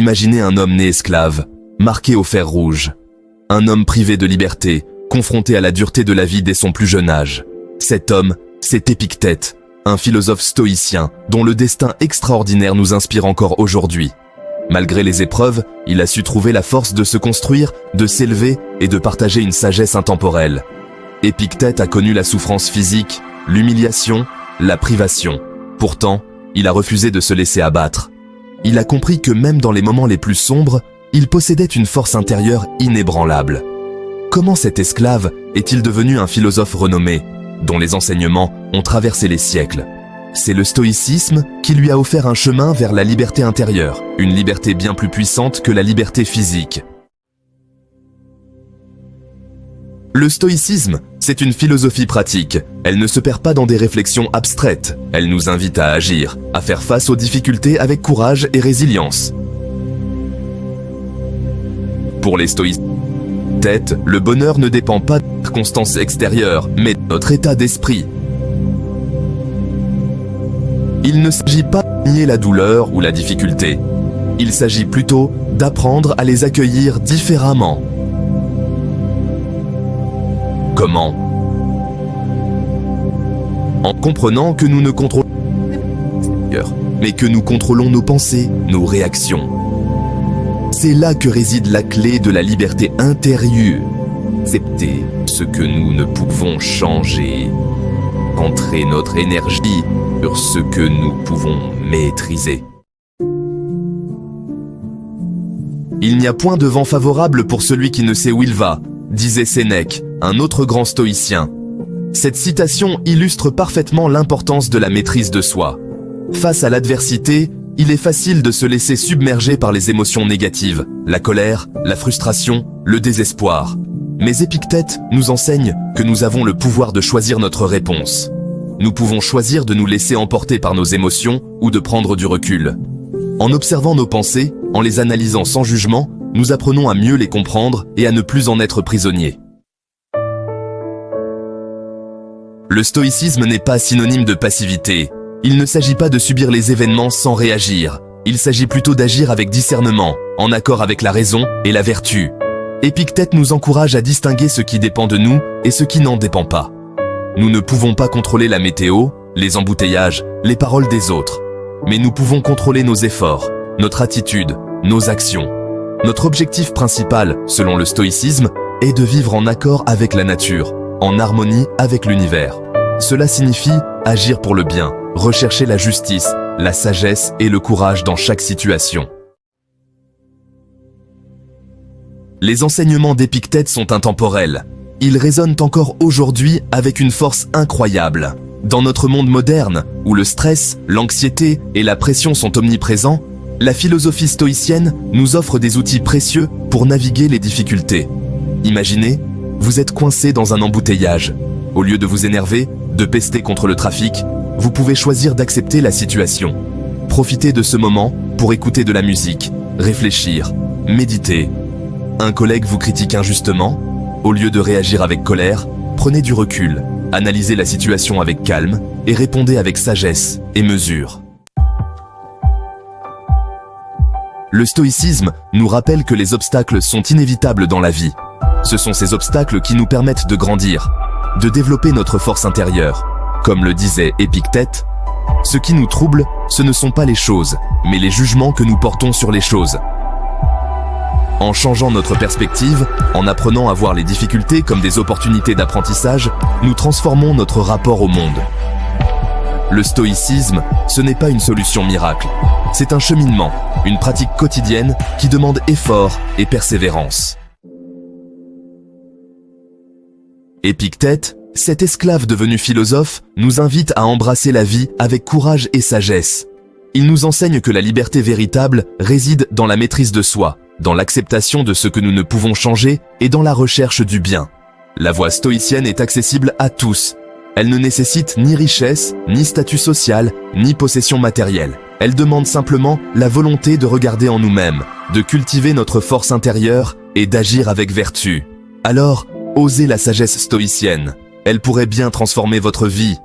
Imaginez un homme né esclave, marqué au fer rouge. Un homme privé de liberté, confronté à la dureté de la vie dès son plus jeune âge. Cet homme, c'est Épictète, un philosophe stoïcien dont le destin extraordinaire nous inspire encore aujourd'hui. Malgré les épreuves, il a su trouver la force de se construire, de s'élever et de partager une sagesse intemporelle. Épictète a connu la souffrance physique, l'humiliation, la privation. Pourtant, il a refusé de se laisser abattre. Il a compris que même dans les moments les plus sombres, il possédait une force intérieure inébranlable. Comment cet esclave est-il devenu un philosophe renommé, dont les enseignements ont traversé les siècles? C'est le stoïcisme qui lui a offert un chemin vers la liberté intérieure, une liberté bien plus puissante que la liberté physique. Le stoïcisme, c'est une philosophie pratique. Elle ne se perd pas dans des réflexions abstraites. Elle nous invite à agir, à faire face aux difficultés avec courage et résilience. Pour les stoïciens, le bonheur ne dépend pas de circonstances extérieures, mais de notre état d'esprit. Il ne s'agit pas de nier la douleur ou la difficulté. Il s'agit plutôt d'apprendre à les accueillir différemment. Comment? En comprenant que nous ne contrôlons pas, mais que nous contrôlons nos pensées, nos réactions. C'est là que réside la clé de la liberté intérieure. Accepter ce que nous ne pouvons changer. Concentrer notre énergie sur ce que nous pouvons maîtriser. Il n'y a point de vent favorable pour celui qui ne sait où il va, disait Sénèque, un autre grand stoïcien. Cette citation illustre parfaitement l'importance de la maîtrise de soi. Face à l'adversité, il est facile de se laisser submerger par les émotions négatives, la colère, la frustration, le désespoir. Mais Épictète nous enseigne que nous avons le pouvoir de choisir notre réponse. Nous pouvons choisir de nous laisser emporter par nos émotions ou de prendre du recul. En observant nos pensées, en les analysant sans jugement, nous apprenons à mieux les comprendre et à ne plus en être prisonniers. Le stoïcisme n'est pas synonyme de passivité. Il ne s'agit pas de subir les événements sans réagir. Il s'agit plutôt d'agir avec discernement, en accord avec la raison et la vertu. Épictète nous encourage à distinguer ce qui dépend de nous et ce qui n'en dépend pas. Nous ne pouvons pas contrôler la météo, les embouteillages, les paroles des autres. Mais nous pouvons contrôler nos efforts, notre attitude, nos actions. Notre objectif principal, selon le stoïcisme, est de vivre en accord avec la nature, en harmonie avec l'univers. Cela signifie agir pour le bien, rechercher la justice, la sagesse et le courage dans chaque situation. Les enseignements d'Épictète sont intemporels. Ils résonnent encore aujourd'hui avec une force incroyable. Dans notre monde moderne, où le stress, l'anxiété et la pression sont omniprésents, la philosophie stoïcienne nous offre des outils précieux pour naviguer les difficultés. Imaginez, vous êtes coincé dans un embouteillage. Au lieu de vous énerver, de pester contre le trafic, vous pouvez choisir d'accepter la situation. Profitez de ce moment pour écouter de la musique, réfléchir, méditer. Un collègue vous critique injustement? Au lieu de réagir avec colère, prenez du recul, analysez la situation avec calme et répondez avec sagesse et mesure. Le stoïcisme nous rappelle que les obstacles sont inévitables dans la vie. Ce sont ces obstacles qui nous permettent de grandir, de développer notre force intérieure. Comme le disait Épictète, ce qui nous trouble, ce ne sont pas les choses, mais les jugements que nous portons sur les choses. En changeant notre perspective, en apprenant à voir les difficultés comme des opportunités d'apprentissage, nous transformons notre rapport au monde. Le stoïcisme, ce n'est pas une solution miracle. C'est un cheminement, une pratique quotidienne qui demande effort et persévérance. Épictète, cet esclave devenu philosophe, nous invite à embrasser la vie avec courage et sagesse. Il nous enseigne que la liberté véritable réside dans la maîtrise de soi, dans l'acceptation de ce que nous ne pouvons changer et dans la recherche du bien. La voie stoïcienne est accessible à tous. Elle ne nécessite ni richesse, ni statut social, ni possession matérielle. Elle demande simplement la volonté de regarder en nous-mêmes, de cultiver notre force intérieure et d'agir avec vertu. Alors, osez la sagesse stoïcienne. Elle pourrait bien transformer votre vie